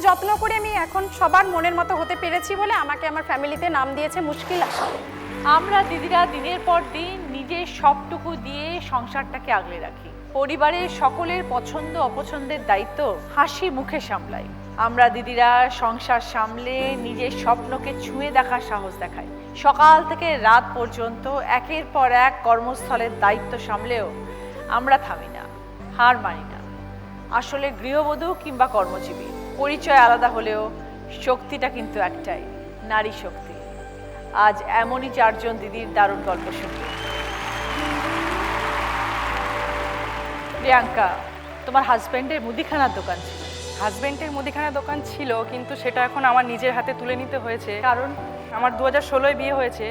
যত্ন করে আমি এখন সবার মনের মতো হতে পেরেছি বলে আমাকে আমার ফ্যামিলিতে নাম দিয়েছে মুশকিল আশা। আমরা দিদিরা দিনের পর দিন নিজের সবটুকু দিয়ে সংসারটাকে আগলে রাখি, পরিবারের সকলের পছন্দ অপছন্দের দায়িত্ব হাসি মুখে সামলাই। আমরা দিদিরা সংসার সামলে নিজের স্বপ্নকে ছুঁয়ে দেখার সাহস দেখাই। সকাল থেকে রাত পর্যন্ত একের পর এক কর্মস্থলের দায়িত্ব সামলেও আমরা থামি না, হার মানি না। আসলে গৃহবধূ কিংবা কর্মজীবী পরিচয় আলাদা হলেও শক্তিটা কিন্তু একটাই, নারী শক্তি। আজ এমনই চারজন দিদির দারুণ গল্প শুনব। প্রিয়াঙ্কা, তোমার হাজব্যান্ডের মুদিখানার দোকান ছিল। হাজব্যান্ডের মুদিখানার দোকান ছিল, কিন্তু সেটা এখন আমার নিজের হাতে তুলে নিতে হয়েছে। কারণ আমার 2016-এ বিয়ে হয়েছে।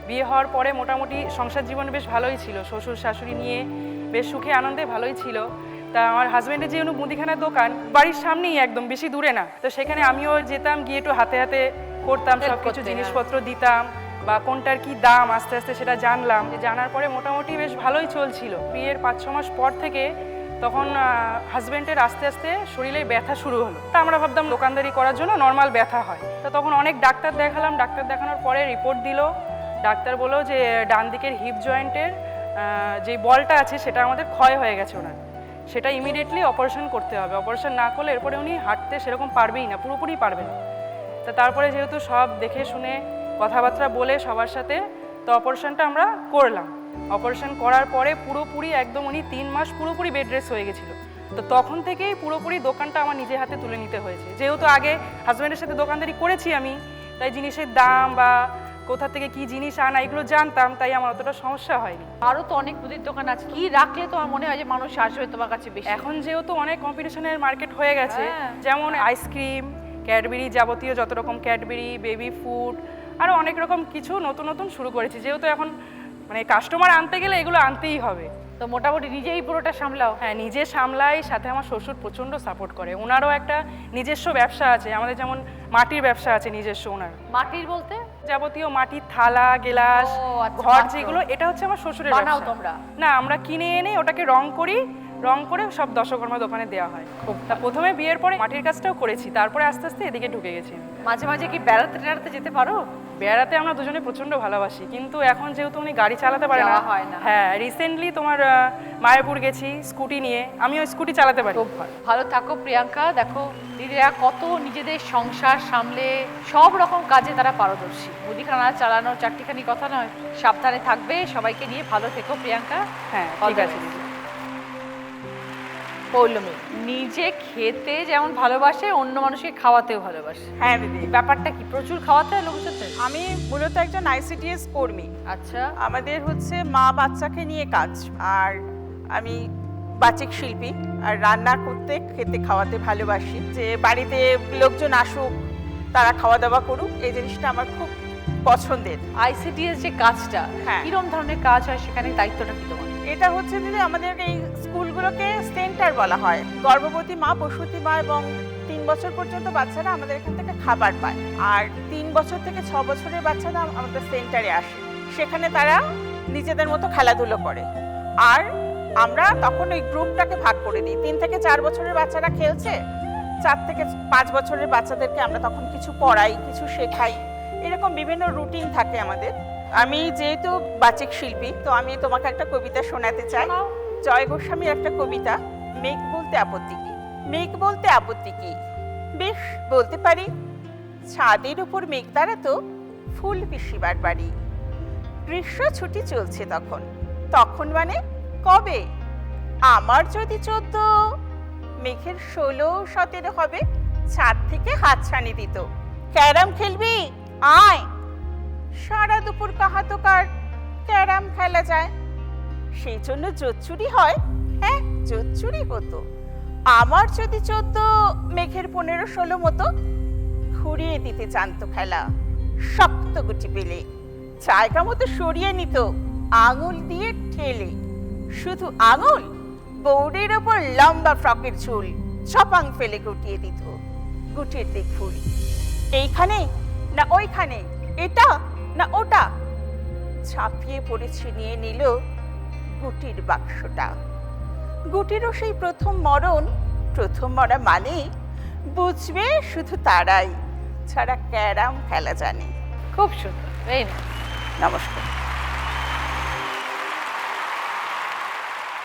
বিয়ে হওয়ার পরে মোটামুটি সংসার জীবন বেশ ভালোই ছিল, শ্বশুর শাশুড়ি নিয়ে বেশ সুখে আনন্দে ভালোই ছিল। তা আমার হাজব্যান্ডের যে মুদিখানার দোকান বাড়ির সামনেই, একদম বেশি দূরে না, তো সেখানে আমিও যেতাম, গিয়ে একটু হাতে হাতে করতাম, সব কিছু জিনিসপত্র দিতাম বা কোনটার কি দাম আস্তে আস্তে সেটা জানলাম। জানার পরে মোটামুটি বেশ ভালোই চলছিল। বিয়ের 5-6 মাস পর থেকে তখন হাজব্যান্ডের আস্তে আস্তে শরীরে ব্যথা শুরু হলো। তা আমরা ভাবতাম দোকানদারি করার জন্য নর্মাল ব্যথা হয়। তো তখন অনেক ডাক্তার দেখালাম, ডাক্তার দেখানোর পরে রিপোর্ট দিল। ডাক্তার বললো যে ডান দিকের হিপ জয়েন্টের যে বলটা আছে সেটা আমাদের ক্ষয় হয়ে গেছে ওনার, সেটা ইমিডিয়েটলি অপারেশন করতে হবে। অপারেশন না করলে এরপরে উনি হাঁটতে সেরকম পারবেই না, পুরোপুরি পারবেন না। তা তারপরে যেহেতু সব দেখে শুনে কথাবার্তা বলে সবার সাথে, তো অপারেশনটা আমরা করলাম। অপারেশন করার পরে পুরোপুরি একদম উনি 3 মাস পুরোপুরি বেড রেস্ট হয়ে গেছিলো। তো তখন থেকেই পুরোপুরি দোকানটা আমার নিজের হাতে তুলে নিতে হয়েছে। যেহেতু আগে হাজব্যান্ডের সাথে দোকানদারি করেছি আমি, তাই জিনিসের দাম বা কোথা থেকে কি জিনিস আনা এগুলো জানতাম, তাই আমার অতটা সমস্যা হয়নি। আরো তো অনেক মুদির দোকান আছে, কি রাখলে তোমার মনে হয় যে মানুষ আসবে তোমার কাছে বেশি? এখন যেহেতু অনেক কম্পিটিশনের মার্কেট হয়ে গেছে, হ্যাঁ। যেমন আইসক্রিম, ক্যাডবেরি, যাবতীয় যত রকম ক্যাডবেরি, বেবি ফুড, আরও অনেক রকম কিছু নতুন নতুন শুরু করেছি। যেহেতু এখন মানে কাস্টমার আনতে গেলে এগুলো আনতেই হবে। তো মোটামুটি নিজেই পুরোটা সামলাও? হ্যাঁ, নিজে সামলাই, সাথে আমার শ্বশুর প্রচণ্ড সাপোর্ট করে। ওনারও একটা নিজস্ব ব্যবসা আছে, আমাদের যেমন মাটির ব্যবসা আছে নিজস্ব ওনার। মাটির বলতে? যাবতীয় মাটির থালা, গেলাস, আচ্ছা, ঘর মাত্র। যেগুলো, এটা হচ্ছে আমার শ্বশুরের বানাও ব্যবসা। তোমরা? না, আমরা কিনে এনে ওটাকে রং করি, রং করে সব দশকর্মা দোকানে দেওয়া হয়। খুব তা প্রথমে বিয়ের পরে মাটির কাজটাও করেছি, তারপরে আস্তে আস্তে এদিকে ঢুকে গেছি। মাঝে মাঝে কি বেড়াতে টেড়াতে যেতে পারো? বেড়াতে আমরা দুজনে প্রচন্ড ভালোবাসি, কিন্তু এখন যেহেতু উনি গাড়ি চালাতে পারে না। যাওয়া হয় না। হ্যাঁ, রিসেন্টলি তোমার মায়াপুর গেছি স্কুটি নিয়ে, আমিও স্কুটি চালাতে পারি। খুব ভালো থাকো প্রিয়াঙ্কা। দেখো দিদিরা কত নিজেদের সংসার সামলে সব রকম কাজে তারা পারদর্শী। মুদিখানা চালানোর চারটিখানি কথা নয়। সাবধানে থাকবে, সবাইকে নিয়ে ভালো থেকো প্রিয়াঙ্কা। হ্যাঁ, ঠিক আছে দিদি। পৌলমী নিজে খেতে যেমন ভালোবাসে, অন্য মানুষকে খাওয়াতেও ভালোবাসে। হ্যাঁ দিদি, ব্যাপারটা কি, প্রচুর খাওয়াতে হয় লোকের সাথে? আমি মূলত একজন আইসিডিএস কর্মী। আচ্ছা, আমাদের হচ্ছে মা বাচ্চাকে নিয়ে কাজ, আর আমি বাচিক শিল্পী, আর রান্না করতে খেতে খাওয়াতে ভালোবাসি। যে বাড়িতে লোকজন আসুক, তারা খাওয়া দাওয়া করুক, এই জিনিসটা আমার খুব পছন্দের। আইসিডিএস যে কাজটা, হ্যাঁ। কিরম ধরনের কাজ হয় সেখানে, দায়িত্বটা কি তোমার? এটা হচ্ছে দিদি, আমাদের এই স্কুলগুলোকে সেন্টার বলা হয়। গর্ভবতী মা, প্রসূতি মা এবং 3 বছর পর্যন্ত বাচ্চারা আমাদের এখান থেকে খাবার পায়। আর 3 বছর থেকে 6 বছরের বাচ্চারা আমাদের সেন্টারে আসে, সেখানে তারা নিজেদের মতো খেলাধুলো করে। আর আমরা তখন ওই গ্রুপটাকে ভাগ করে দিই। 3 থেকে 4 বছরের বাচ্চারা খেলছে, 4 থেকে 5 বছরের বাচ্চাদেরকে আমরা তখন কিছু পড়াই, কিছু শেখাই। এরকম বিভিন্ন রুটিন থাকে আমাদের। আমি যেহেতু বাচিক শিল্পী, তো আমি তোমাকে একটা কবিতা শোনাতে চাই। জয় গোস্বামীর একটা কবিতা, মেঘ বলতে আপত্তি কি। মেঘ বলতে আপত্তি কি, বেশ বলতে পারি। ছাদের উপর মেঘ দাঁড়াতো, ফুল পিসিবার বাড়ি। গ্রীষ্ম ছুটি চলছে তখন, তখন মানে কবে? আমার যদি 14, মেঘের 16, 17 হবে। ছাদ থেকে হাতছানি দিত, ক্যারাম খেলবি আয়। সারা দুপুর কাহাতকার ক্যারাম খেলা যায়, সেই জন্য জোচ্চুরি হয়। হ্যাঁ, জোচ্চুরি হতো। আমার যদি 14, মেঘের 15, 16 মতো। ঘুরিয়ে দিতে জানতো খেলা, শক্ত গুটি পেলে জায়গা মতো সরিয়ে নিত আঙুল দিয়ে ঠেলে। শুধু আঙুল, বৌড়ের ওপর লম্বা ফ্রকের ঝুল ছপাং ফেলে গুটিয়ে দিত। গুটির দিক ফুল, এইখানে না ওইখানে, এটা না ওটা। ছাপিয়ে পড়েছে, নিয়ে নিল গুটির বাক্সটা। গুটিরও সেই প্রথম মরণ। প্রথম মরা মানে বুঝবে শুধু তারাই ছাড়া ক্যারাম খেলা জানে। খুব সুন্দর, ভেরি নাইস। নমস্কার।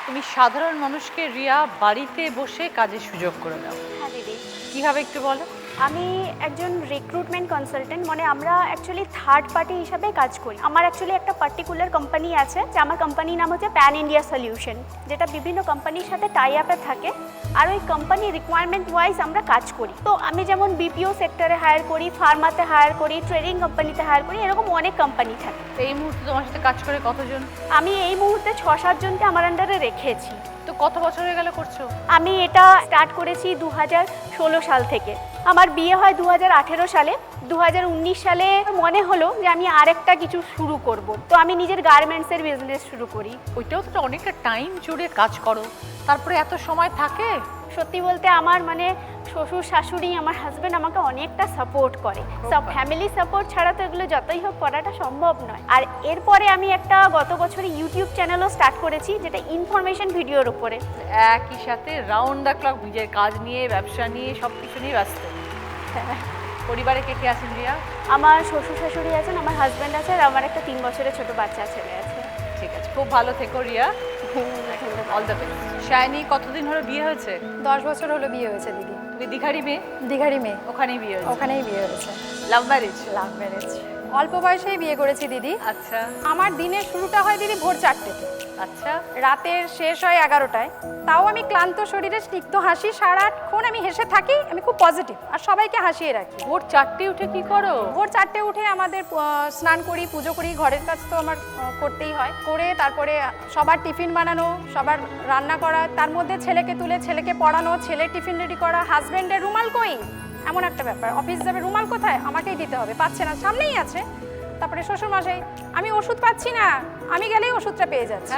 তুমি সাধারণ মানুষকে রিয়া বাড়িতে বসে কাজের সুযোগ করে দাও, হ্যাঁ দিদি, কিভাবে একটু বলো? আমি একজন রিক্রুটমেন্ট কনসালটেন্ট, মানে আমরা অ্যাকচুয়ালি থার্ড পার্টি হিসাবে কাজ করি। আমার অ্যাকচুয়ালি একটা পার্টিকুলার কোম্পানি আছে, যে আমার কোম্পানির নাম হচ্ছে প্যান ইন্ডিয়া সলিউশন, যেটা বিভিন্ন কোম্পানির সাথে টাই আপে থাকে। আর ওই কোম্পানি রিকোয়ারমেন্ট ওয়াইজ আমরা কাজ করি। তো আমি যেমন বিপিও সেক্টরে হায়ার করি, ফার্মাতে হায়ার করি, ট্রেডিং কোম্পানিতে হায়ার করি, এরকম অনেক কোম্পানি থাকে। তো এই মুহূর্তে তোমার সাথে কাজ করে কতজন? আমি এই মুহূর্তে 6-7 জনকে আমার আন্ডারে রেখেছি। তো কত বছর হয়ে গেল করছো? আমি এটা স্টার্ট করেছি 2016 সাল থেকে। আমার বিয়ে হয় 2018 সালে। 2019 সালে মনে হলো যে আমি আরেকটা কিছু শুরু করব, তো আমি নিজের গার্মেন্টসের বিজনেস শুরু করি। ওইটাও তো অনেকটা টাইম জুড়ে কাজ করো, তারপরে এত সময় থাকে? সত্যি বলতে আমার মানে শ্বশুর শাশুড়ি, আমার হাজব্যান্ড আমাকে অনেকটা সাপোর্ট করে। সব ফ্যামিলি সাপোর্ট ছাড়া তো এগুলো যতই হোক করাটা সম্ভব নয়। আর এরপরে আমি একটা গত বছরে ইউটিউব চ্যানেলও স্টার্ট করেছি, যেটা ইনফরমেশন ভিডিওর উপরে। একই সাথে রাউন্ড দ্য ক্লক নিজের কাজ নিয়ে, ব্যবসা নিয়ে, সব কিছু নিয়ে ব্যস্ত। পরিবারে কে কে আছেন রিয়া? আমার শ্বশুর শাশুড়ি আছেন, আমার হাজব্যান্ড আছে, আর আমার একটা 3 বছরের ছোট বাচ্চা ছেলে আছে। ঠিক আছে, খুব ভালো থেকো Riya, all the best. Shiny, কতদিন হলো বিয়ে হয়েছে? 10 বছর হলো বিয়ে হয়েছে দিদি। তুমি দীঘারি মেয়ে? দীঘারি মেয়ে, ওখানেই বিয়ে হয়েছে? ওখানেই বিয়ে হয়েছে। Love marriage? Love marriage. অল্প বয়সেই বিয়ে করেছি দিদি। আচ্ছা আমার দিনের শুরুটা হয় দিদি ভোর 4টেতে, আচ্ছা। রাতের শেষ হয় 11টায়। তাও আমি ক্লান্ত শরীরে স্নিগ্ধ হাসি, সারাক্ষণ আমি হেসে থাকি, আমি খুব পজিটিভ আর সবাইকে হাসিয়ে রাখি। ভোর 4টে উঠে কি করো? ভোর 4টে উঠে আমাদের স্নান করি, পুজো করি, ঘরের কাজ তো আমার করতেই হয়। করে তারপরে সবার টিফিন বানানো, সবার রান্না করা, তার মধ্যে ছেলেকে তুলে ছেলেকে পড়ানো, ছেলের টিফিন রেডি করা, হাজব্যান্ডের রুমাল কই, এমন একটা ব্যাপার। অফিস যাবে, রুমাল কোথায়, আমাকেই দিতে হবে, পাচ্ছে না, সামনেই আছে। তারপরে শ্বশুরমশাই, আমি ওষুধ পাচ্ছি না, আমি গেলেই ওষুধটা পেয়ে যাচ্ছি।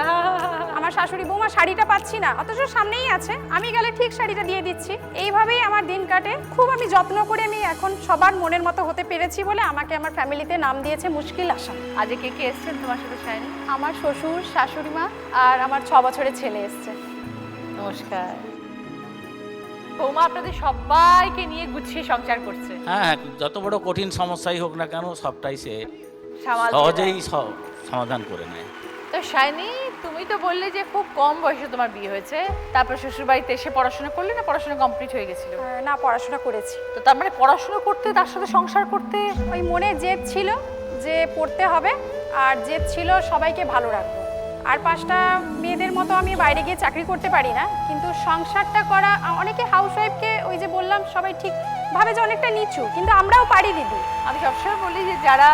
আমার শাশুড়ি বৌমা, শাড়িটা পাচ্ছি না, অথচ সামনেই আছে, আমি গেলে ঠিক শাড়িটা দিয়ে দিচ্ছি। এইভাবেই আমার দিন কাটে। খুব আমি যত্ন করে আমি এখন সবার মনের মতো হতে পেরেছি বলে আমাকে আমার ফ্যামিলিতে নাম দিয়েছে মুশকিল আশা। আজকে কে কে এসছেন তোমার সাথে শাইনি? আমার শ্বশুর, শাশুড়ি মা আর আমার 6 বছরের ছেলে এসছে। নমস্কার। বৌমা আপনাদের সবাইকে নিয়ে গুছিয়ে সংসার করছে। হ্যাঁ হ্যাঁ, যত বড় কঠিন সমস্যাই হোক না কেন সবটাই সে সামাল দিয়ে সহজেই দেয়। সমাধান করে নেয়। তো শাইনি, তুমি তো বললে যে খুব কম বয়সে তোমার বিয়ে হয়েছে, তারপর শ্বশুর বাড়িতে এসে পড়াশোনা করলে, না পড়াশোনা কমপ্লিট হয়ে গেছিল? না, পড়াশোনা করেছি। তো তার মানে পড়াশোনা করতে তার সাথে সংসার করতে ওই মনে জেদ ছিল যে পড়তে হবে, আর জেদ ছিল সবাইকে ভালো রাখবো। আর 5টা মেয়েদের মতো আমি বাইরে গিয়ে চাকরি করতে পারি না, কিন্তু সংসারটা করা, অনেকে হাউসওয়াইফকে ওই যে বললাম সবাই ঠিক ভাবে যে অনেকটা নিচু, কিন্তু আমরাও পারি দিদি। আমি সবসময় বলি যে যারা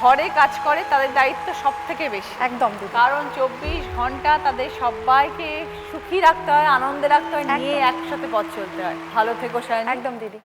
ঘরে কাজ করে তাদের দায়িত্ব সব থেকে বেশি। একদম দিদি। কারণ 24 ঘন্টা তাদের সবাইকে সুখী রাখতে হয়, আনন্দে রাখতে হয়, নিয়ে একসাথে পথ চলতে হয়। ভালো থেকো শাইনি। একদম দিদি।